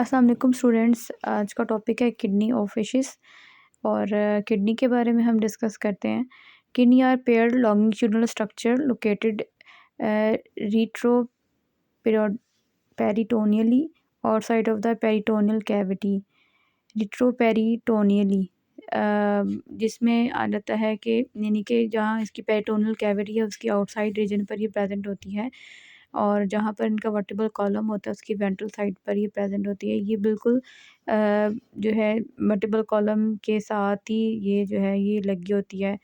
अस्सलाम वालेकुम स्टूडेंट्स। आज का टॉपिक है किडनी ऑफ फिशेस और किडनी के बारे में हम डिस्कस करते हैं। Kidney are paired longitudinal structure located retroperitoneally और side of the peritoneal cavity. Retroperitoneally जिसमें आ जाता है कि यानी कि जहाँ इसकी पेरिटोनियल कैविटी है उसकी आउटसाइड रीजन पर ये प्रेजेंट होती है, और जहाँ पर इनका वर्टिबल कॉलम होता है उसकी वेंट्रल साइड पर ये प्रेजेंट होती है। ये बिल्कुल जो है वर्टिबल कॉलम के साथ ही ये जो है ये लगी होती है।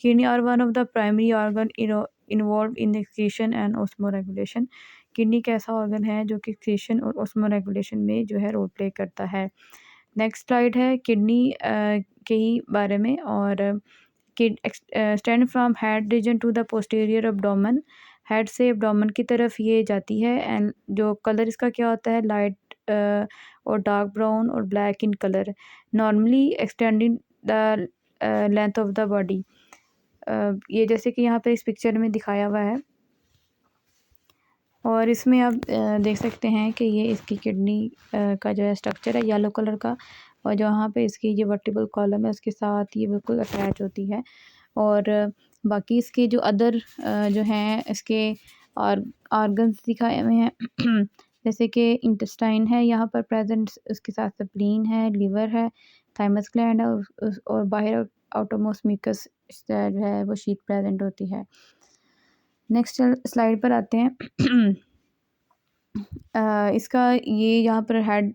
Kidney are one of the primary organ involve in excretion and osmoregulation. Kidney एक ऐसा ऑर्गन है जो कि एक्सक्रीशन और ऑस्मो रेगुलेशन में जो है रोल प्ले करता है। नेक्स्ट स्लाइड है किडनी के ही बारे में। और kid stand from head region to the posterior abdomen. Head से एब्डोमेन की तरफ ये जाती है, एंड जो कलर इसका क्या होता है लाइट और डार्क ब्राउन और black in colour, normally extending the length of the body. ये जैसे कि यहाँ पे इस पिक्चर में दिखाया हुआ है, और इसमें आप देख सकते हैं कि ये इसकी किडनी का जो है स्ट्रक्चर है येलो कलर का, और जहाँ पे इसकी ये वर्टिबल कॉलम है उसके साथ ये बिल्कुल अटैच होती है। और बाकी इसके जो अदर जो हैं इसके ऑर्गन्स दिखाए हुए हैं जैसे कि इंटेस्टाइन है यहाँ पर प्रेजेंट, उसके साथ स्प्लीन है, लिवर है, थाइमस ग्लैंड है, और बाहर आउटोमोस्ट म्यूकस जो है वो शीट प्रेजेंट होती है। नेक्स्ट स्लाइड पर आते हैं। इसका ये यहाँ पर हेड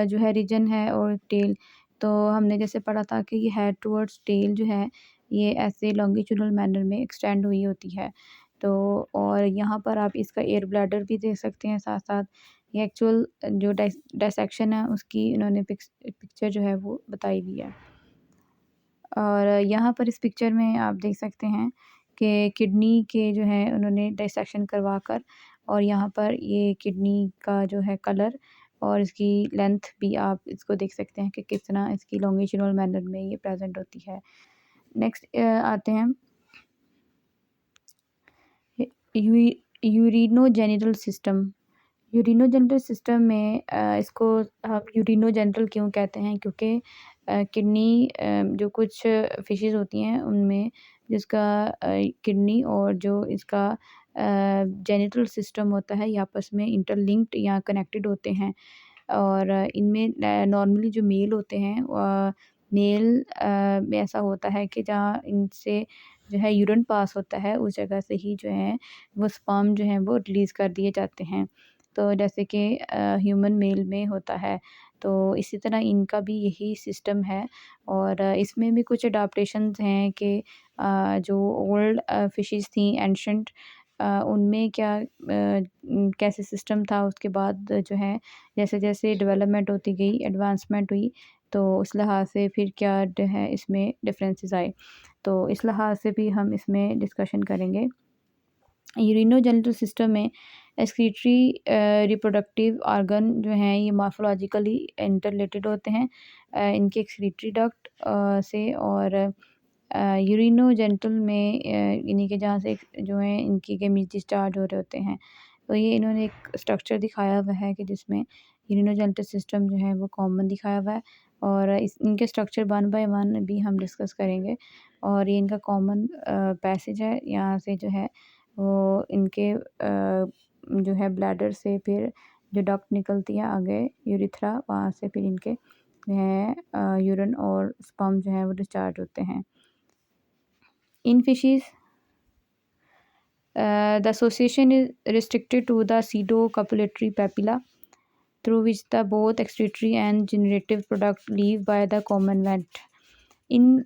जो है रीजन है, और टेल तो हमने जैसे पढ़ा था कि ये हेड टुवर्ड्स टेल जो है ये ऐसे लॉन्गिट्यूडनल मैनर में एक्सटेंड हुई होती है। तो और यहाँ पर आप इसका एयर ब्लैडर भी देख सकते हैं साथ साथ। ये एक्चुअल जो डायसेक्शन है उसकी इन्होंने पिक्चर जो है वो बताई हुई है। और यहाँ पर इस पिक्चर में आप देख सकते हैं कि किडनी के जो है उन्होंने डाइसेक्शन करवा कर, और यहाँ पर ये किडनी का जो है कलर और इसकी लेंथ भी आप इसको देख सकते हैं कि किस तरह इसकी लॉन्गिट्यूडनल मैनर में ये प्रेजेंट होती है। नेक्स्ट आते हैं यूरिनोजेनिटल सिस्टम। यूरिनोजेनिटल सिस्टम में इसको हम यूरिनोजेनिटल क्यों कहते हैं, क्योंकि किडनी जो कुछ फिशेस होती हैं उनमें जिसका किडनी और जो इसका जेनिटल सिस्टम होता है ये आपस में इंटरलिंक्ड या कनेक्टेड होते हैं। और इनमें नॉर्मली जो मेल होते हैं मेल में ऐसा होता है कि जहाँ इनसे जो है यूरिन पास होता है उस जगह से ही जो है वो स्पर्म जो है वो रिलीज़ कर दिए जाते हैं। तो जैसे कि ह्यूमन मेल में होता है, तो इसी तरह इनका भी यही सिस्टम है। और इसमें भी कुछ अडाप्टेशंस हैं कि जो ओल्ड फिशेस थी एंशंट उनमें क्या कैसे सिस्टम था, उसके बाद जो है जैसे जैसे डेवलपमेंट होती गई एडवांसमेंट हुई, तो उस लिहाज से फिर क्या है इसमें डिफरेंसेस आए, तो इस लिहाज से भी हम इसमें डिस्कशन करेंगे। यूरिनोजेनिटल सिस्टम में एक्सक्रीटरी रिप्रोडक्टिव ऑर्गन जो हैं ये मॉर्फोलॉजिकली इंटरलेटेड होते हैं इनके एक्सक्रीटरी डक्ट से। और यूरिनोजेनिटल में यानी कि जहाँ से जो है इनकी केमिज डिस्चार्ज हो रहे होते हैं, तो ये इन्होंने एक स्ट्रक्चर दिखाया हुआ है कि जिसमें यूरिनोजेनिटल सिस्टम जो है वो कॉमन दिखाया हुआ है, और इनके स्ट्रक्चर 1 बाय 1 भी हम डिस्कस करेंगे। और ये इनका कॉमन पैसेज है, यहाँ से जो है वो इनके जो है ब्लैडर से फिर जो डक्ट निकलती है आगे यूरिथ्रा, वहाँ से फिर इनके जो है यूरिन और स्पर्म जो है वो डिस्चार्ज होते हैं। इन fishes the association is restricted to the pseudocopulatory papilla through which the both excretory and generative product leave by the common vent। In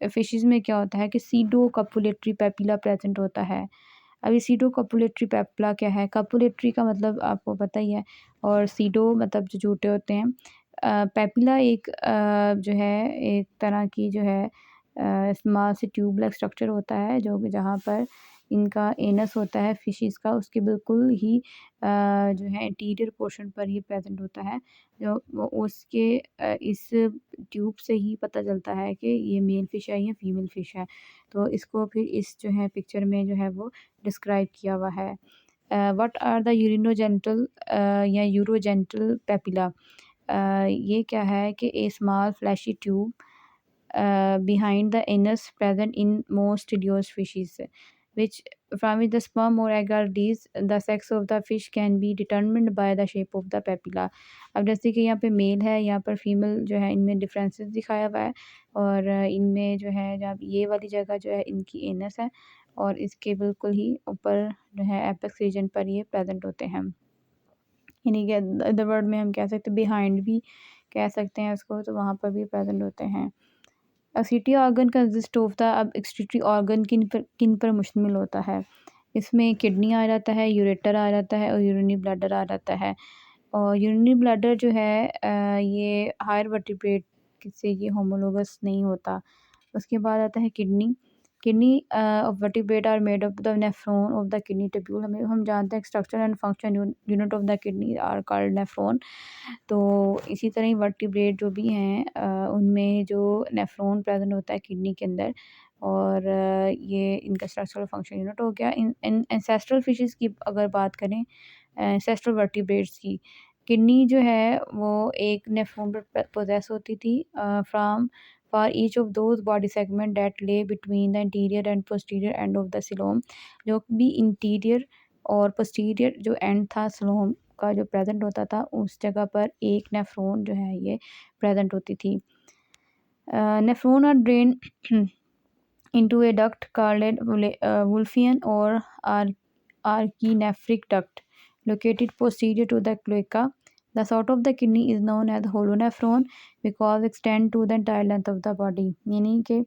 fishes में क्या होता है कि सीडो कपुलेटरी पेपिला प्रेजेंट होता है। अभी सीडो कपुलेटरी पेपिला क्या है, कपुलेटरी का मतलब आपको पता ही है, और सीडो मतलब जो झूठे होते हैं। पेपिला एक जो है एक तरह की जो है स्मॉल से ट्यूब लाइक स्ट्रक्चर होता है जो जहाँ पर इनका एनस होता है फिशेस का, उसके बिल्कुल ही जो है इंटीरियर पोर्शन पर ही प्रेजेंट होता है। जो उसके इस ट्यूब से ही पता चलता है कि ये मेल फ़िश है या फीमेल फ़िश है। तो इसको फिर इस जो है पिक्चर में जो है वो डिस्क्राइब किया हुआ है। व्हाट आर द यूरिनोजेंटल या यूरोजेंटल पेपिला। ये क्या है कि a small fleshy tube behind the anus present in most teleost fishes, which from which the sperm or egg are released. The sex of the fish can be determined by the shape of the papilla. अब जैसे कि यहाँ पे mail है, यहाँ पर female जो है, इनमें डिफरेंसेस दिखाया हुआ है। और इनमें जो है, जब ये वाली जगह जो है इनकी एनस है, और इसके बिल्कुल ही ऊपर जो है एपेक्स रीजन पर ये प्रेजेंट होते हैं। यानी कि अदर वर्ड में हम कह सकते हैं, बिहाइंड भी कह सकते हैं इसको, तो वहाँ पर भी प्रेजेंट होते हैं। Excretory organ consist of the. अब एक्सक्रीटरी ऑर्गन किन पर मुश्तमिल होता है? इसमें किडनी आ जाता है, यूरेटर आ जाता है, और यूरिनरी ब्लैडर आ जाता है। और यूरिनरी ब्लैडर जो है ये हायर वर्टिब्रेट से ये होमोलोगस नहीं होता। उसके बाद आता है kidney. Kidney of vertebrate are made of the nephron of the kidney tubule. हम जानते हैं structure and function unit of the kidney are called nephron. तो इसी तरह ही वर्टिब्रेट जो भी हैं उनमें जो नेफ्रॉन प्रेजेंट होता है किडनी के अंदर, और ये इनका स्ट्रक्चरल फंक्शन यूनिट हो गया। इन एंसेस्ट्रल फिशेस की अगर बात करें, एंसेस्ट्रल वर्टिब्रेट्स की, किडनी जो है वो एक नेफ्रॉन पर पोजेस होती थी from for each of those body segment that lie between the anterior and posterior end of the coelom. जो भी इंटीरियर और पोस्टीरियर जो एंड था सिलोम का जो प्रेजेंट होता था, उस जगह पर एक नेफ्रॉन जो है ये प्रेजेंट होती थी। Nephron are drain into a duct called a Wolffian or archinephric duct located posterior to the cloaca. The sort of the kidney is known as holonephron because extend to the entire length of the body। यानी कि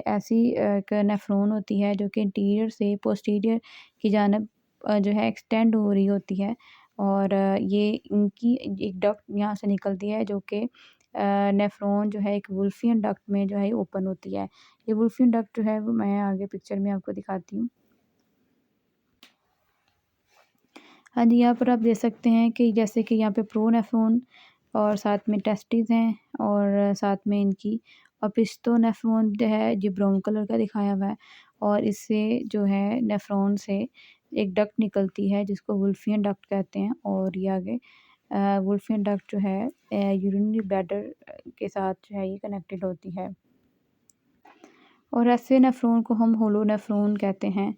ऐसी एक nephron होती है जो कि interior से posterior की जानब जो है एक्सटेंड हो रही होती है, और ये इनकी एक डक्ट यहाँ से निकलती है जो कि नेफ्रॉन जो है एक वुल्फियन डक्ट में जो है ओपन होती है। ये वुल्फियन डक्ट जो है वो मैं आगे पिक्चर में आपको दिखाती हूँ। हाँ जी, यहाँ पर आप देख सकते हैं कि जैसे कि यहाँ पे प्रोनेफ्रॉन और साथ में टेस्टिस हैं, और साथ में इनकी ओपिस्टोनेफ्रॉन जो है जो ब्राउन कलर का दिखाया हुआ है, और इससे जो है नेफ्रॉन से एक डक्ट निकलती है जिसको वुल्फियन डक्ट कहते हैं, और ये आगे वुल्फियन डक्ट जो है यूरिनरी ब्लैडर के साथ जो है ये कनेक्टेड होती है। और ऐसे नेफ्रॉन को हम होलोनेफ्रॉन कहते हैं।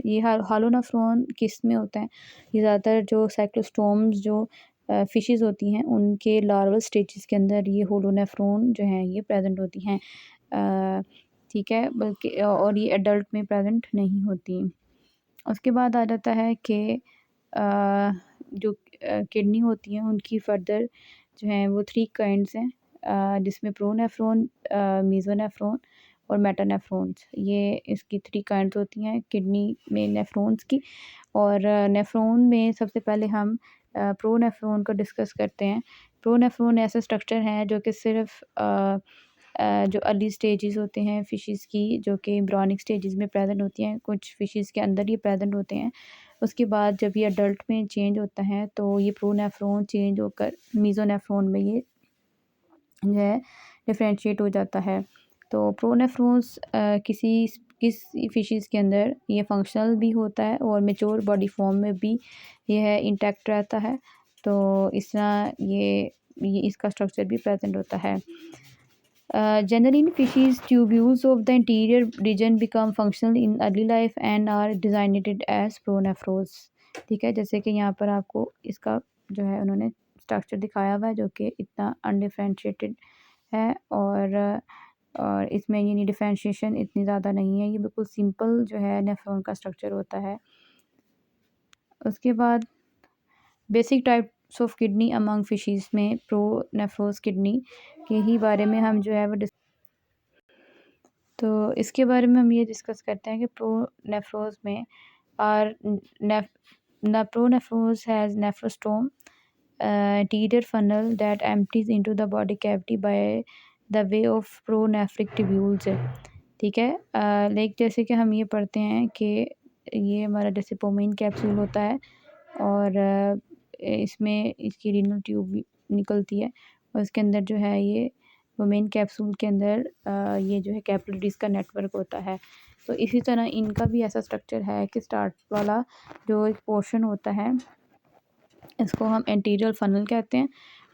ये होलोनेफ्रॉन किस में होता है? ये ज़्यादातर जो साइक्लोस्टोम्स जो फिशेस होती हैं उनके लार्वल स्टेजेस के अंदर ये होलोनेफ्रॉन जो हैं ये प्रेजेंट होती हैं। ठीक है, बल्कि और ये एडल्ट में प्रेजेंट नहीं होती। उसके बाद आ जाता है कि जो किडनी होती हैं उनकी फर्दर जो हैं वो 3 काइंड्स हैं, जिसमें प्रोनेफ्रॉन, मेसोनेफ्रॉन और मेटानेफ्रॉन्स, ये इसकी 3 काइंड्स होती हैं किडनी में नेफ्रॉन्स की। और नेफ्रॉन में सबसे पहले हम प्रोनेफ्रॉन को डिस्कस करते हैं। प्रोनेफ्रॉन ऐसा स्ट्रक्चर है जो कि सिर्फ जो अर्ली स्टेजेस होते हैं फिशेस की, जो कि एम्ब्रियोनिक स्टेजेस में प्रेजेंट होती हैं, कुछ फिशेस के अंदर ही प्रेजेंट होते हैं। उसके बाद जब ये अडल्ट में चेंज होता है तो ये प्रोनेफ्रॉन चेंज होकर मेसोनेफ्रॉन में ये जो है डिफरेंशिएट हो जाता है। तो प्रोनेफ्रॉन्स किस फिशेस के अंदर ये फंक्शनल भी होता है, और मैच्योर बॉडी फॉर्म में भी ये है इंटैक्ट रहता है। तो इस तरह ये इसका स्ट्रक्चर भी प्रेजेंट होता है। Generally in fishes, tubules of the interior region become functional in early life and are designated as pronephros। ठीक है, जैसे कि यहाँ पर आपको इसका जो है उन्होंने स्ट्रक्चर दिखाया हुआ है जो कि इतना अनडिफरेंशिएटेड है, और इसमें ये डिफरेंशिएशन इतनी ज़्यादा नहीं है, ये बिल्कुल सिंपल जो है नेफ्रॉन का स्ट्रक्चर होता है। उसके बाद basic types of kidney among fishes में प्रोनेफ्रोस किडनी के ही बारे में हम जो है वो तो इसके बारे में हम ये डिस्कस करते हैं कि प्रोनेफ्रोस में are pronephros has nephrostome anterior funnel that empties into the body cavity by the way of pronephric tubules। ठीक है, लाइक जैसे कि हम ये पढ़ते हैं कि ये हमारा जैसे पोमेन कैप्सूल होता है, और इसमें इसकी रीनल ट्यूब निकलती है, और इसके अंदर जो है ये पोमेन कैप्सूल के अंदर ये जो है कैपिलरीज का नेटवर्क होता है। तो इसी तरह इनका भी ऐसा स्ट्रक्चर है कि स्टार्ट वाला जो एक पोर्शन होता है इसको हम एंटीरियल फनल कहते हैं,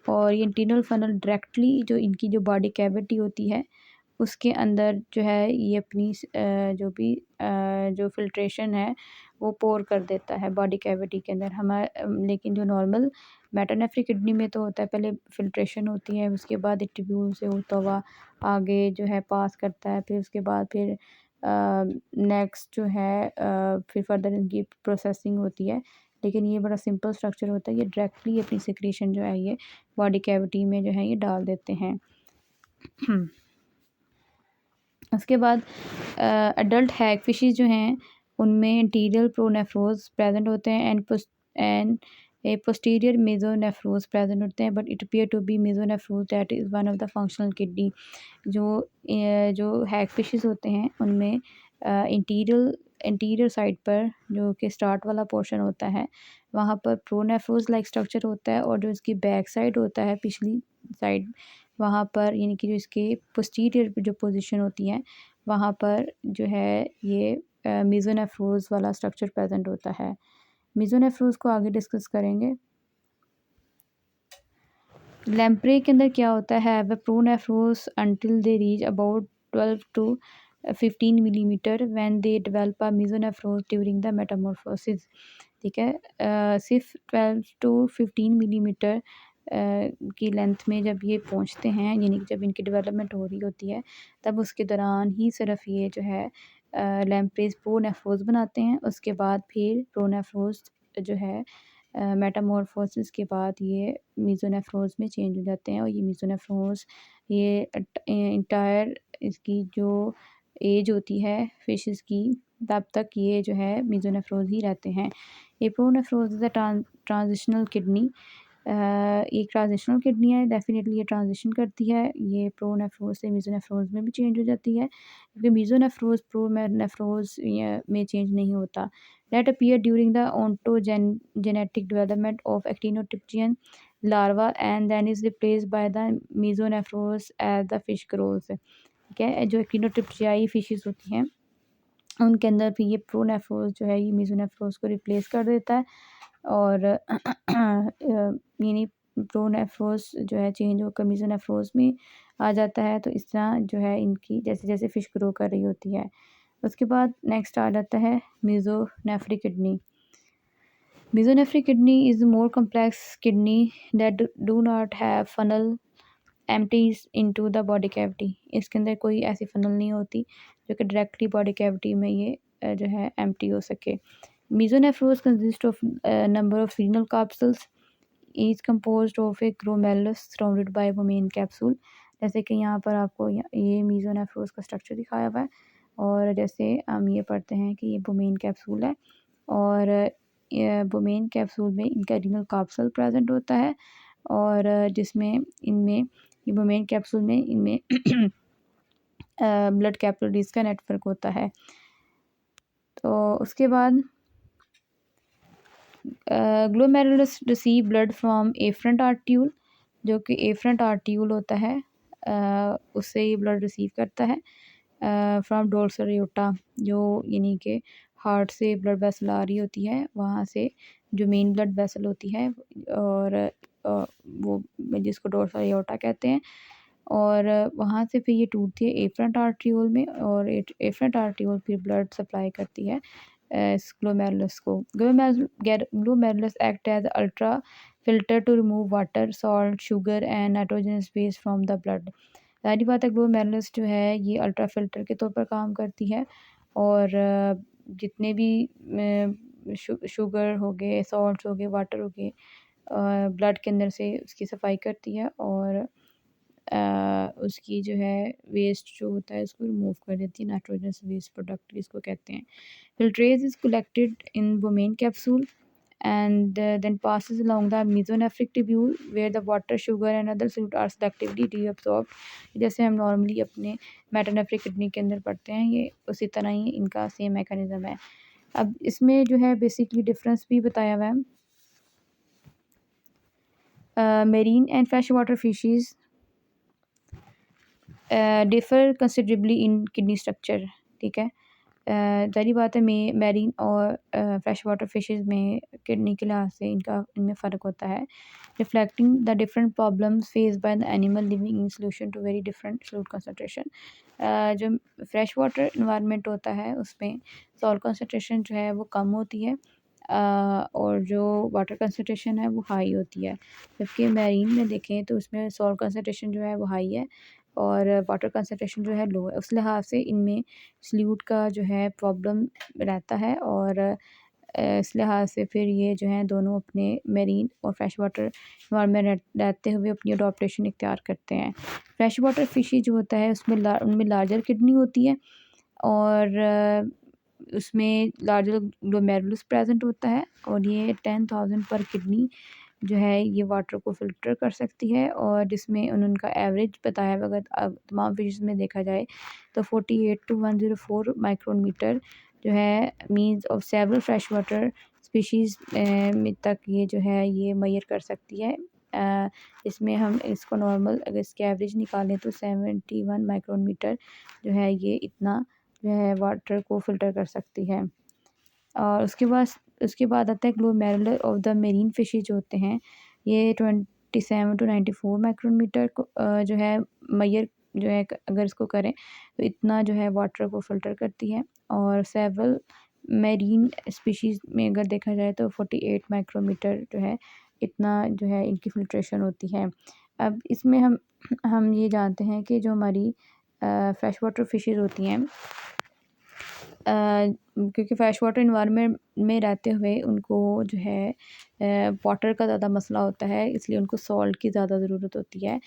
और ये इंटीरियर फनल डायरेक्टली जो इनकी जो बॉडी कैविटी होती है उसके अंदर जो है ये अपनी जो भी जो फ़िल्ट्रेशन है वो पोर कर देता है बॉडी कैविटी के अंदर। लेकिन जो नॉर्मल मेटानेफ्रिक किडनी में तो होता है, पहले फ़िल्ट्रेशन होती है, उसके बाद ये ट्यूब्यूल से होता हुआ आगे जो है पास करता है, फिर उसके बाद फिर नेक्स्ट जो है फिर फर्दर इनकी प्रोसेसिंग होती है। लेकिन ये बड़ा सिंपल स्ट्रक्चर होता है, ये डायरेक्टली अपनी सिक्रीशन जो है ये बॉडी कैविटी में जो है ये डाल देते हैं। उसके बाद एडल्ट हैग फिशेस जो हैं उनमें इंटीरियर प्रोनेफ्रोज प्रेजेंट होते हैं and a posterior mesonephros present होते हैं, but it appear to be mesonephros that is one of the functional kidney. जो हैग फिशेस होते हैं उनमें इंटीरियर साइड पर जो कि स्टार्ट वाला पोर्शन होता है वहाँ पर प्रोनेफ्रोज लाइक स्ट्रक्चर होता है, और जो इसकी बैक साइड होता है पिछली साइड वहाँ पर यानी कि जो इसके पोस्टीरियर जो पोजीशन होती है वहाँ पर जो है ये मेसोनेफ्रोज वाला स्ट्रक्चर प्रेजेंट होता है। मेसोनेफ्रोज को आगे डिस्कस करेंगे। लैम्प्रे के अंदर क्या होता है, व pronephros until they reach about 12 to 15 millimetre when they develop a mesonephros during the metamorphosis. ठीक है, सिर्फ 12 to 15 मिलीमीटर की लेंथ में जब ये पहुंचते हैं, यानी कि जब इनकी डेवलपमेंट हो रही होती है तब उसके दौरान ही सिर्फ ये जो है लैम्प्रेज प्रोनेफ्रोज बनाते हैं। उसके बाद फिर प्रोनेफ्रोज जो है मेटामॉर्फोसिस के बाद ये मेसोनेफ्रोज में चेंज हो जाते हैं, और ये मेसोनेफ्रोज ये इंटायर इसकी जो एज होती है फिशेस की तब तक ये जो है मेसोनेफ्रोज ही रहते हैं। ये प्रोनेफ्रोज इज़ अ ट्रांजिशनल किडनी, एक ट्रांजिशनल किडनी है, डेफिनेटली ये ट्रांजिशन करती है, ये प्रोनेफ्रोज से मेसोनेफ्रोज में भी चेंज हो जाती है, क्योंकि मेसोनेफ्रोज प्रोनेफ्रोज में चेंज नहीं होता। That appear during the ontogenetic development of actinopterygian larva and then is replaced by the mesonephros as the fish grows। ठीक है, जो एक्टिनोट्रिप्सियाई फिशेस होती हैं उनके अंदर भी ये प्रोनेफ्रोज जो है ये मेसोनेफ्रोज को रिप्लेस कर देता है, और यानी प्रोनेफ्रोज जो है चेंज होकर मेसोनेफ्रोज में आ जाता है। तो इस तरह जो है इनकी जैसे जैसे फ़िश ग्रो कर रही होती है। उसके बाद नेक्स्ट आ जाता है mesonephric kidney. Mesonephric kidney is more complex kidney that do not have funnel empties into the body cavity. इसके अंदर कोई ऐसी फनल नहीं होती जो कि डायरेक्टली बॉडी कैविटी में ये जो है एम्प्टी हो सके। मेसोनेफ्रोज consist of number of renal capsules is composed of A glomerulus surrounded by women capsule. जैसे कि यहाँ पर आपको ये मेसोनेफ्रोज का स्ट्रक्चर दिखाया हुआ है, और जैसे हम ये पढ़ते हैं कि ये वोमेन कैप्सूल है, और वोमेन कैप्सूल में इनका रीनल कैप्सूल प्रेजेंट होता है, और जिसमें इनमें ये वोमेन कैप्सूल में इनमें ब्लड कैपिलरीज का नेटवर्क होता है। तो उसके बाद glomerulus receive blood from afferent arteriole, जो कि एफरेंट आर्ट्यूल होता है उससे ये ब्लड रिसीव करता है। फ्रॉम डोर्सल एओर्टा, जो यानी कि हार्ट से ब्लड वेसल आ रही होती है वहाँ से, जो मेन ब्लड वेसल होती है, और वो जिसको डोर्सल एओर्टा कहते हैं, और वहाँ से फिर ये टूटती है एफरेंट आर्ट्रियोल में, और एफरेंट आर्ट्रियोल फिर ब्लड सप्लाई करती है इस ग्लोमेरुलस को। Glomerulus act as ultra filter to remove water, salt, sugar and nitrogenous waste from the blood. सारी बात है, ग्लोमेरुलस जो है ये अल्ट्रा फिल्टर के तौर पर काम करती है, और जितने भी शुगर हो गए, सॉल्ट हो गए, वाटर हो गए, ब्लड के अंदर से उसकी सफाई करती है, और उसकी जो है वेस्ट जो होता है उसको रिमूव कर देती है, नाइट्रोजनस वेस्ट प्रोडक्ट इसको कहते हैं। Filtrate is collected in Bowman capsule and then passes along the mesonephric tubule where the water, sugar and other solute are selectively reabsorbed। जैसे हम नॉर्मली अपने मेटानेफ्रिक किडनी के अंदर पढ़ते हैं, ये उसी तरह ही इनका सेम मैकेनिज्म है। अब इसमें जो है बेसिकली डिफरेंस भी बताया हुआ है। Marine and fresh water fishes differ considerably in kidney structure. ठीक है, ज़ाहिर बात है मैरीन और फ्रेश वाटर फिशेज़ में किडनी के लिहाज से इनमें फ़र्क होता है। Reflecting the different problems faced by the animal living in solution to very different salt concentration. जो फ्रेश वाटर एनवायरनमेंट होता है उसमें सॉल्ट कंसंट्रेशन जो है वो कम होती है, और जो वाटर कंसंट्रेशन है वो हाई होती है। जबकि मैरीन में देखें तो उसमें सॉल्ट कंसंट्रेशन जो है वो हाई है और वाटर कंसंट्रेशन जो है लो है। उस लिहाज से इनमें सॉल्यूट का जो है प्रॉब्लम रहता है, और इस लिहाज से फिर ये जो हैं दोनों अपने मेरीन और फ्रेश वाटर एनवायरनमेंट में रहते हुए अपनी अडॉप्टेशन इख्तियार करते हैं। फ्रेश वाटर फिशेज जो होता है उनमें लार्जर किडनी होती है, और उसमें लार्जर ग्लोमेरुलस प्रेजेंट होता है, और ये 10,000 पर किडनी जो है ये वाटर को फ़िल्टर कर सकती है, और जिसमें उनका एवरेज बताया हुआ, अगर तमाम फिशेस में देखा जाए तो 48 टू 104 माइक्रोमीटर जो है means of several fresh water species में तक ये जो है ये मेजर कर सकती है। इसमें हम इसको नॉर्मल अगर इसकी एवरेज निकालें तो 71 माइक्रोमीटर जो है ये इतना जो है वाटर को फ़िल्टर कर सकती है। और उसके बाद आता है glomerular of the marine fishes जो होते हैं, ये 27 टू 94 माइक्रोमीटर को जो है मेजर जो है अगर इसको करें तो इतना जो है वाटर को फ़िल्टर करती है। और सेवरल मेरीन स्पीशीज़ में अगर देखा जाए तो 48 माइक्रोमीटर जो है इतना जो है इनकी फ़िल्ट्रेशन होती है। अब इसमें हम ये जानते हैं कि जो हमारी फ्रेश वाटर फिशेज़ होती हैं, क्योंकि फ्रेश वाटर इन्वायरमेंट में रहते हुए उनको जो है वाटर का ज़्यादा मसला होता है, इसलिए उनको सॉल्ट की ज़्यादा ज़रूरत होती है।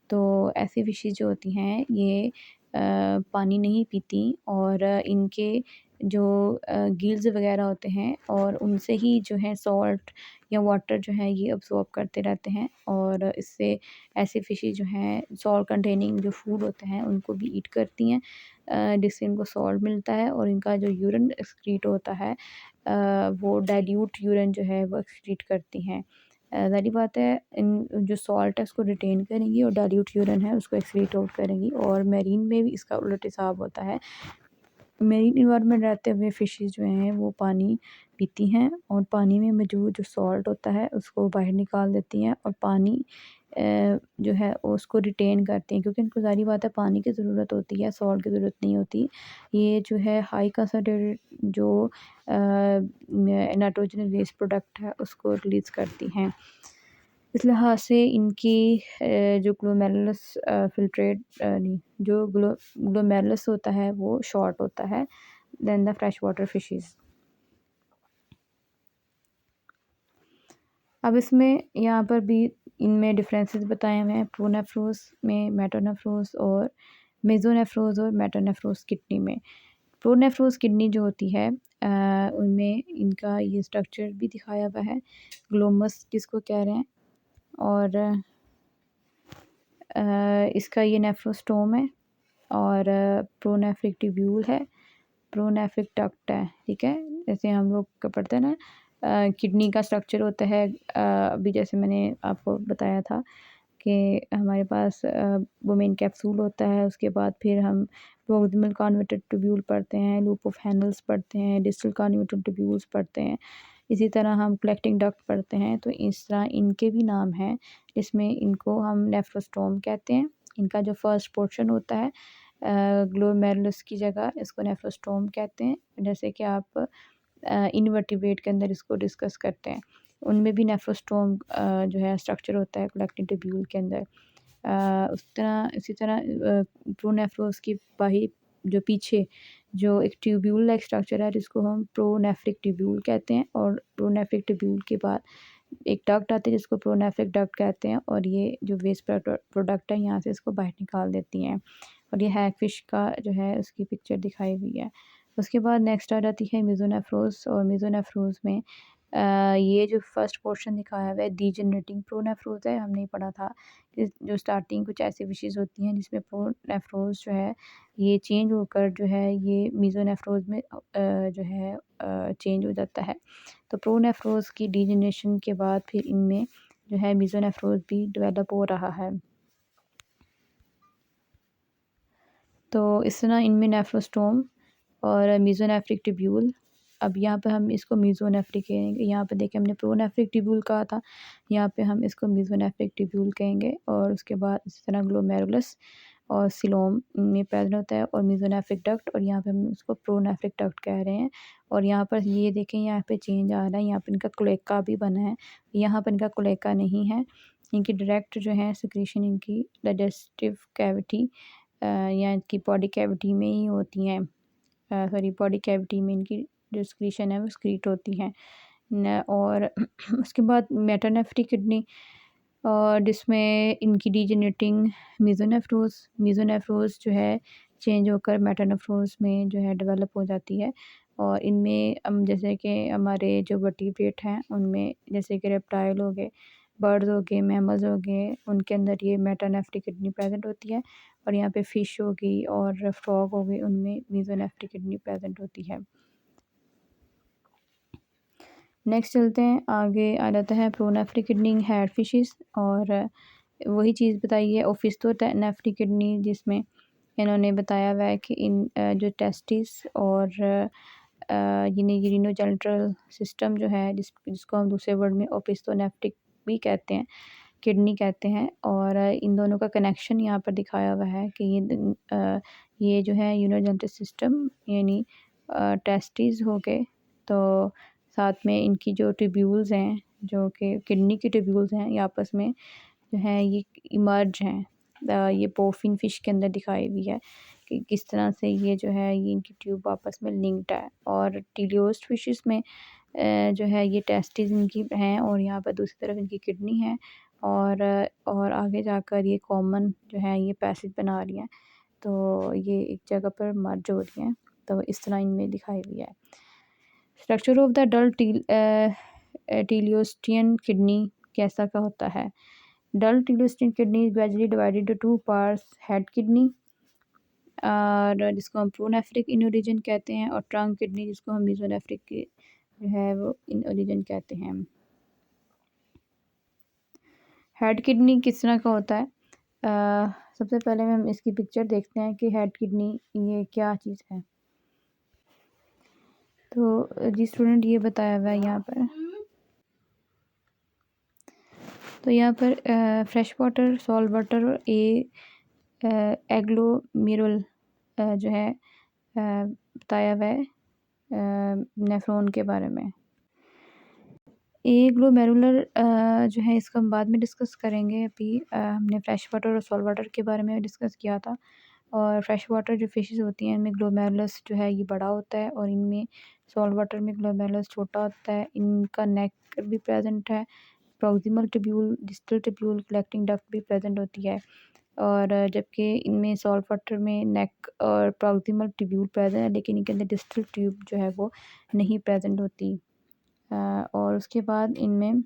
तो ऐसी फिशेज़ जो होती हैं ये पानी नहीं पीती, और इनके जो गिल्स वगैरह होते हैं और उनसे ही जो है सॉल्ट या वाटर जो है ये अब्सॉर्ब करते रहते हैं, और इससे ऐसी फिशेज़ जो हैं सॉल्ट कंटेनिंग जो फूड होते हैं उनको भी ईट करती हैं, जिससे इनको सॉल्ट मिलता है, और इनका जो यूरिन एक्सक्रीट होता है वो डाइल्यूट यूरिन जो है वो एक्सक्रीट करती हैं। ज़ाहिर बात है इन जो सॉल्ट है उसको रिटेन करेंगी और डाइल्यूट यूरिन है उसको एक्सक्रीट आउट करेंगी, और मेरीन में भी इसका उलट हिसाब होता है। मेरीन एनवायरनमेंट रहते हुए फ़िशेज़ जो हैं वो पानी पीती हैं, और पानी में मौजूद जो सॉल्ट होता है उसको बाहर निकाल देती हैं, और पानी जो है उसको रिटेन करती हैं, क्योंकि इनको ज़ाहिर बात है पानी की ज़रूरत होती है, सॉल्ट की ज़रूरत नहीं होती। ये जो है हाई कंसंट्रेटेड जो नाइट्रोजन वेस्ट प्रोडक्ट है उसको रिलीज़ करती हैं। इस लिहाज से इनकी जो ग्लोमेरुलस फ़िल्ट्रेट नहीं, जो ग्लोमेरुलस होता है वो शॉर्ट होता है then the fresh water fishes. अब इसमें यहाँ पर भी इनमें डिफरेंसेस बताए हुए हैं, प्रोनेफ्रोज़ में, मेटानेफ्रोज़ और मेसोनेफ्रोज़ और मेटानेफ्रोज़ किडनी में। प्रोनेफ्रोज़ किडनी जो होती है उनमें इनका ये स्ट्रक्चर भी दिखाया हुआ है, ग्लोमस जिसको कह रहे हैं, और इसका ये नेफ्रोस्टोम है, और प्रोनेफ्रिक ट्यूब्यूल है, प्रोनेफ्रिक डक्ट है, ठीक है। जैसे हम लोग पढ़ते हैं ना किडनी का स्ट्रक्चर होता है, अभी जैसे मैंने आपको बताया था कि हमारे पास वुमेन कैप्सूल होता है, उसके बाद फिर हम प्रोक्सिमल कन्वर्टेड ट्यूब्यूल पढ़ते हैं, लूप ऑफ हैनल्स पढ़ते हैं, डिस्टल कन्वर्टेड ट्यूब्यूल्स पढ़ते हैं, इसी तरह हम कलेक्टिंग डक्ट पढ़ते हैं। तो इस तरह इनके भी नाम हैं, इसमें इनको हम नेफ्रोस्टोम कहते हैं। इनका जो फर्स्ट पोर्शन होता है ग्लोमेरुलस की जगह इसको नेफ्रोस्टोम कहते हैं, जैसे कि आप इनवर्टिब्रेट के अंदर इसको डिस्कस करते हैं, उनमें भी नेफ्रोस्टोम जो है स्ट्रक्चर होता है कलेक्टिंग ट्यूब्यूल के अंदर। इसी तरह प्रोनेफ्रोस की बाही जो पीछे जो एक ट्यूब्यूल लाइक स्ट्रक्चर है जिसको हम प्रोनेफ्रिक ट्यूब्यूल कहते हैं, और प्रोनेफ्रिक ट्यूब्यूल के बाद एक डक्ट आती है जिसको प्रोनेफ्रिक डक्ट कहते हैं, और ये जो वेस्ट प्रोडक्ट है यहाँ से इसको बाहर निकाल देती हैं, और ये हैगफिश का जो है उसकी पिक्चर दिखाई हुई है। उसके बाद नेक्स्ट आ जाती है मेसोनेफ्रोज़, और मेसोनेफ्रोज़ में ये जो फर्स्ट पोर्शन दिखाया हुआ है डीजेनरेटिंग प्रोनेफ्रोज़ है, हमने पढ़ा था जो स्टार्टिंग कुछ ऐसी विशेज़ होती हैं जिसमें प्रोनेफ्रोज़ जो है ये चेंज होकर जो है ये मेसोनेफ्रोज़ में जो है चेंज हो जाता है। तो प्रोनेफ्रोज़ की डीजेनरेशन के बाद फिर इनमें जो है मेसोनेफ्रोज़ भी डेवलप हो रहा है। तो इस तरह इनमें नेफ्रोस्टोम और मीज़ोनेफ्रिक ट्यूब्यूल। अब यहाँ पे हम इसको मीज़ोनेफ्रिक कहेंगे। यहाँ पे देखिए हमने प्रोनेफ्रिक ट्यूब्यूल कहा था, यहाँ पे हम इसको मीज़ोनेफ्रिक ट्यूब्यूल कहेंगे। और उसके बाद इसी तरह ग्लोमेरुलस और सिलोम में प्रेजेंट होता है, और मीज़ोनेफ्रिक डक्ट, और यहाँ पे हम उसको प्रोनेफ्रिक डक्ट कह रहे हैं। और यहाँ पर ये देखें, यहाँ पे चेंज आ रहा है, यहाँ पे इनका क्लोएका भी बना है, यहाँ पर इनका क्लोएका नहीं है। इनकी डायरेक्ट जो है सिक्रीशन इनकी डाइजेस्टिव कैविटी या इनकी बॉडी कैविटी में ही होती हैं। सॉरी, बॉडी कैविटी में इनकी जो सिक्रीशन है वो सिक्रीट होती हैं और उसके बाद मेटानेफ्रिक किडनी, और जिसमें इनकी डीजेनरेटिंग मीज़ोनेफ्रोज जो है चेंज होकर मेटानेफ्रोज में जो है डेवलप हो जाती है। और इनमें हम जैसे कि हमारे जो वर्टिब्रेट हैं उनमें, जैसे कि रेप्टाइल हो गए, बर्ड्स हो गए, मैमल्स हो गए, उनके अंदर ये मेटानेफ्रिक किडनी प्रेजेंट होती है। और यहाँ पे फ़िश हो गई और फ्रॉग हो गई, उनमें मीज़ोनेफ्रिक किडनी प्रेजेंट होती है। नेक्स्ट चलते हैं, आगे आ जाता है प्रोनेफ्रिक किडनी हेड फिशेस, और वही चीज़ बताई है ओफिस्टोनेफ्रिक किडनी, जिसमें इन्होंने बताया हुआ है कि इन जो टेस्टिस और यूरिनोजेनिटल सिस्टम जो है, जिसको हम दूसरे वर्ड में ओफिस्टोनेफ्रिक भी कहते हैं, किडनी कहते हैं, और इन दोनों का कनेक्शन यहाँ पर दिखाया हुआ है कि ये जो है यूरिनोजेनिटल सिस्टम यानी टेस्टिस हो गए, तो साथ में इनकी जो ट्यूब्यूल्स हैं, जो कि किडनी की ट्यूब्यूल्स हैं, ये आपस में जो हैं ये इमर्ज हैं। ये पोफिन फ़िश के अंदर दिखाई हुई है कि किस तरह से ये जो है ये इनकी ट्यूब आपस में लिंक्ड है। और टीलियोस्ट फिशेस में जो है ये टेस्टिस इनकी हैं, और यहाँ पर दूसरी तरफ इनकी किडनी है, और आगे जाकर ये कॉमन जो है ये पैसेज बना रही हैं, तो ये एक जगह पर मर्ज हो रही हैं, तो इस तरह इनमें दिखाई हुई है। Structure of the adult teleostean kidney कैसा का होता है? Dull teleostean kidney is gradually divided to two parts, head kidney और जिसको हम प्रोनेफ्रिक इन ओरिजिन कहते हैं, और ट्रंक किडनी जिसको हम मीज़ोनेफ्रिक की जो है वो इन ओरिजिन कहते हैं। हेड किडनी किस तरह का होता है? सबसे पहले हम इसकी पिक्चर देखते हैं कि हेड किडनी ये क्या चीज़ है। तो जी स्टूडेंट, ये बताया हुआ है यहाँ पर, तो यहाँ पर फ्रेश वाटर, सॉल्ट वाटर और एग्लोमेरुल जो है बताया हुआ है नेफ्रॉन के बारे में। ग्लोमेरुलर जो है इसको हम बाद में डिस्कस करेंगे। अभी हमने फ्रेश वाटर और सॉल्ट वाटर के बारे में डिस्कस किया था। और फ्रेश वाटर जो फिशेस होती हैं इनमें ग्लोमेरुलस जो है ये बड़ा होता है, और इनमें सॉल्ट वाटर में ग्लोमेरुलस छोटा होता है। इनका नेक भी प्रेजेंट है, proximal tubule, distal tubule, collecting duct भी प्रेजेंट होती है। और जबकि इनमें सॉल्ट वाटर में नेक और प्रॉक्सिमल ट्यूब्यूल प्रेजेंट है, लेकिन इनके अंदर डिस्टल ट्यूब जो है वो नहीं प्रेजेंट होती। और उसके बाद इनमें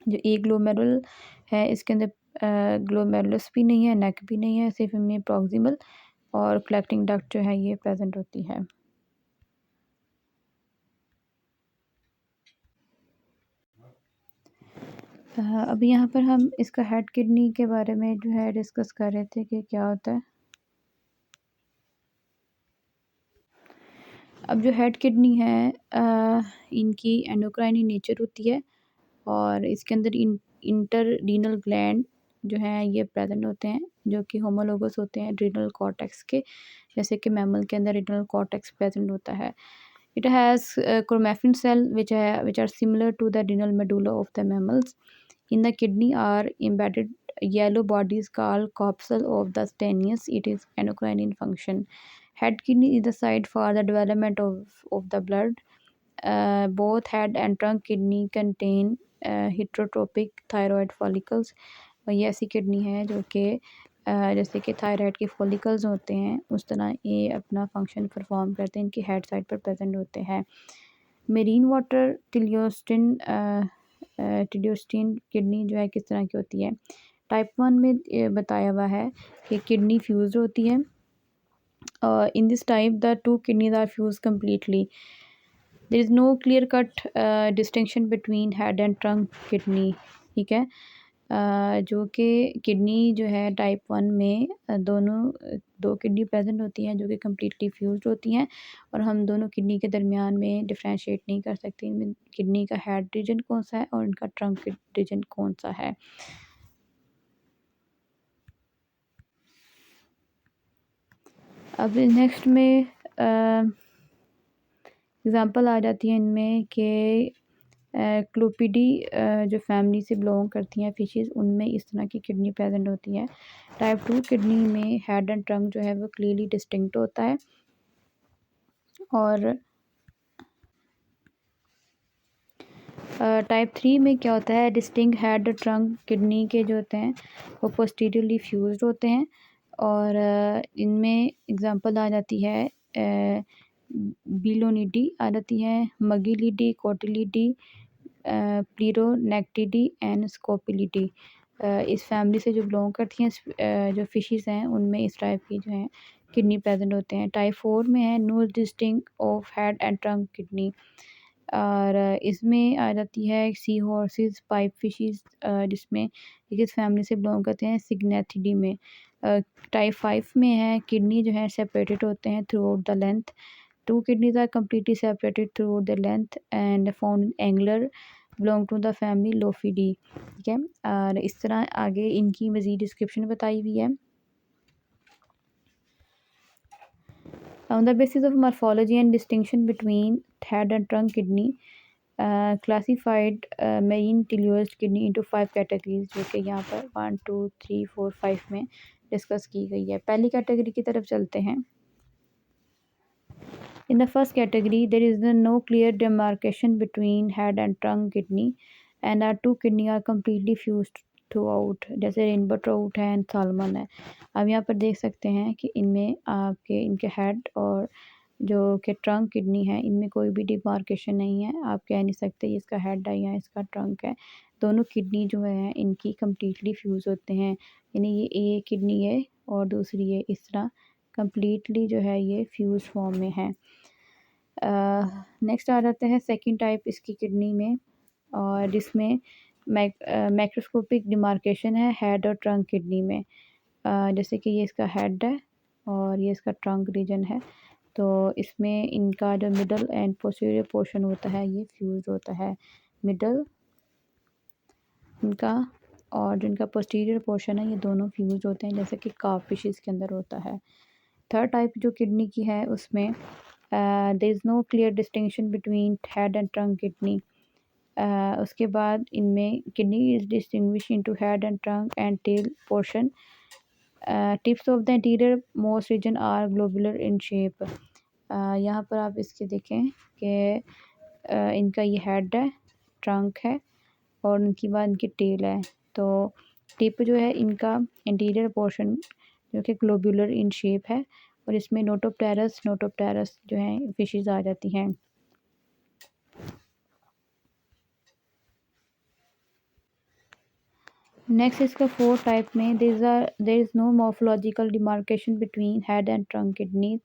जो ग्लोमेरुल है इसके अंदर ग्लोमेरुलस भी नहीं है, नेक भी नहीं है, सिर्फ इनमें प्रॉक्सिमल और कलेक्टिंग डक्ट जो है ये प्रेजेंट होती है। अभी यहाँ पर हम इसका हेड किडनी के बारे में जो है डिस्कस कर रहे थे कि क्या होता है। अब जो हेड किडनी है इनकी एंडोक्राइन इन नेचर होती है, और इसके अंदर इंटररीनल ग्लैंड जो है ये प्रेजेंट होते हैं, जो कि होमोलोगस होते हैं रीनल कॉर्टेक्स के, जैसे कि मैमल के अंदर रीनल कॉर्टेक्स प्रेजेंट होता है। It has chromaffin cell which are similar to the renal medulla of the mammals. In the kidney are embedded yellow bodies called corpuscle of the staneous. It is endocrine in function. Head kidney is the site for the development of the blood. Both head and trunk kidney contain heterotropic thyroid follicles. और ये ऐसी kidney है जो कि जैसे कि thyroid के follicles होते हैं उस तरह ये अपना फंक्शन परफॉर्म करते हैं, इनकी हेड साइड पर प्रेजेंट होते हैं। मेरीन वाटर टिलियोस्टिन किडनी जो है किस तरह की होती है? टाइप 1 में बताया हुआ है कि किडनी फ्यूज होती है। In this type the two kidneys are fuse completely. There is no clear cut distinction between head and trunk kidney, ठीक है। जो कि किडनी जो है टाइप 1 में दोनों 2 किडनी प्रेज़ेंट होती हैं जो कि कम्प्लीटली फ्यूज़्ड होती हैं और हम दोनों किडनी के दरमियान में डिफ़रेंशिएट नहीं कर सकते इनमें किडनी का हेड रीजन कौन-सा है और इनका ट्रंक रीजन कौन-सा है। अब नेक्स्ट में एग्ज़ाम्पल आ जाती है इनमें कि क्लोपिडी जो फैमिली से बिलोंग करती हैं फ़िशेज़ उनमें इस तरह की किडनी प्रेज़ेंट होती है। टाइप 2 किडनी में हेड एंड ट्रंक जो है वो क्लियरली डिस्टिंक्ट होता है और टाइप 3 में क्या होता है डिस्टिंक्ट हेड ट्रंक किडनी के जो होते हैं वो पोस्टीरियरली फ्यूज़्ड होते हैं और इनमें एग्ज़ाम्पल आ जाती है बिलोनिडी आ जाती है, मगिलिडी, कोटिलिडी, प्लीरोनेक्टिडी एंड स्कोपिलिडी। इस फैमिली से जो बिलोंग करती हैं जो फ़िशेज़ हैं उनमें इस टाइप की जो हैं किडनी प्रेज़ेंट होते हैं। टाइप 4 में है no distinct of head and trunk kidney और इसमें आ जाती है सी हॉर्सेस, पाइप फ़िशेज़ जिसमें किस फैमिली से बिलोंग करते हैं सिग्नेथिडी में। टाइप 5 में है किडनी जो है सेपरेटेड होते हैं through out the length. 2 kidneys are completely separated throughout the length and found in angler belong to the family Lophidae। ठीक है और इस तरह आगे इनकी मज़ीद डिस्क्रिप्शन बताई हुई है। On the basis of morphology and distinction between head and trunk kidney classified marine teleost kidney into 5 categories जो कि यहाँ पर 1 2 3 4 5 में डिस्कस की गई है। पहली कैटेगरी की तरफ चलते हैं। In the first category, there is no clear demarcation between head and trunk kidney, and our two kidney are completely fused throughout, जैसे रेनबो ट्राउट है एंड सालमन है। अब यहाँ पर देख सकते हैं कि इनमें आपके इनके हेड और जो कि ट्रंक किडनी है इनमें कोई भी डिमार्केशन नहीं है। आप कह नहीं सकते ये इसका हेड है या इसका ट्रंक है। दोनों किडनी जो है इनकी कम्प्लीटली फ्यूज़ होते हैं, यानी ये किडनी है और दूसरी ये इस तरह कम्प्लीटली जो है ये फ्यूज़ फॉर्म में है। नेक्स्ट आ जाते हैं सेकंड टाइप इसकी किडनी में और जिसमें मैक्रोस्कोपिक डिमार्केशन है हेड और ट्रंक किडनी में। जैसे कि ये इसका हेड है और ये इसका ट्रंक रीजन है, तो इसमें इनका जो मिडल एंड पोस्टीरियर पोर्शन होता है ये फ्यूज़ होता है। मिडल इनका और जो इनका पोस्टीरियर पोर्शन है ये दोनों फ्यूज़ होते हैं जैसे कि काफ फिशेज़ के अंदर होता है। थर्ड टाइप जो किडनी की है उसमें there is no clear distinction between head and trunk kidney. उसके बाद इनमें kidney is distinguish into head and trunk and tail portion. Tips of the interior most region are globular in shape. यहाँ पर आप इसके देखें कि इनका ये हेड है, ट्रंक है और उनकी बाद इनकी टेल है। तो टिप जो है इनका इंटीरियर पोर्शन जो कि ग्लोबुलर इन शेप है और इसमें नोटोप्टेरस जो हैं फिशेज़ आ जाती हैं। नेक्स्ट इसका फोर्थ टाइप में there is no morphological demarcation between head and trunk kidneys.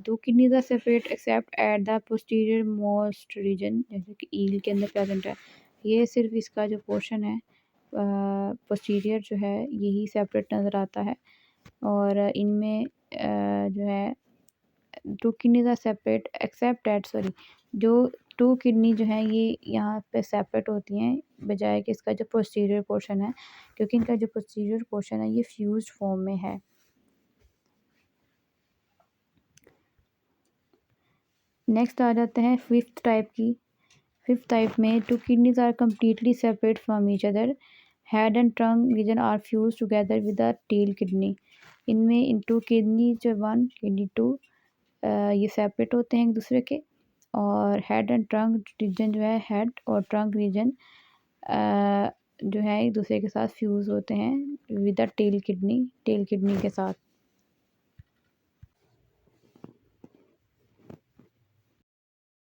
दो kidneys are separate except at the posterior most region, जैसे कि ईल के अंदर प्रेजेंट है। ये सिर्फ इसका जो पोर्शन है पोस्टीरियर जो है यही सेपरेट नज़र आता है और इनमें जो है two kidneys are separate except at जो टू किडनी जो है ये यहाँ पे सेपरेट होती हैं बजाय कि इसका जो पोस्टीरियर पोर्शन है, क्योंकि इनका जो पोस्टीरियर पोर्शन है ये फ्यूज्ड फॉर्म में है। नेक्स्ट आ जाते हैं फिफ्थ टाइप की। फिफ्थ टाइप में two kidneys are completely separate from each other, head and trunk region are fuse together with the tail kidney. इनमें इन टू किडनी जो 1 किडनी 2 ये सेपरेट होते हैं एक दूसरे के और हेड एंड ट्रंक रीजन जो है हेड और ट्रंक रीजन जो है एक दूसरे के साथ फ्यूज़ होते हैं विद द टेल किडनी के साथ।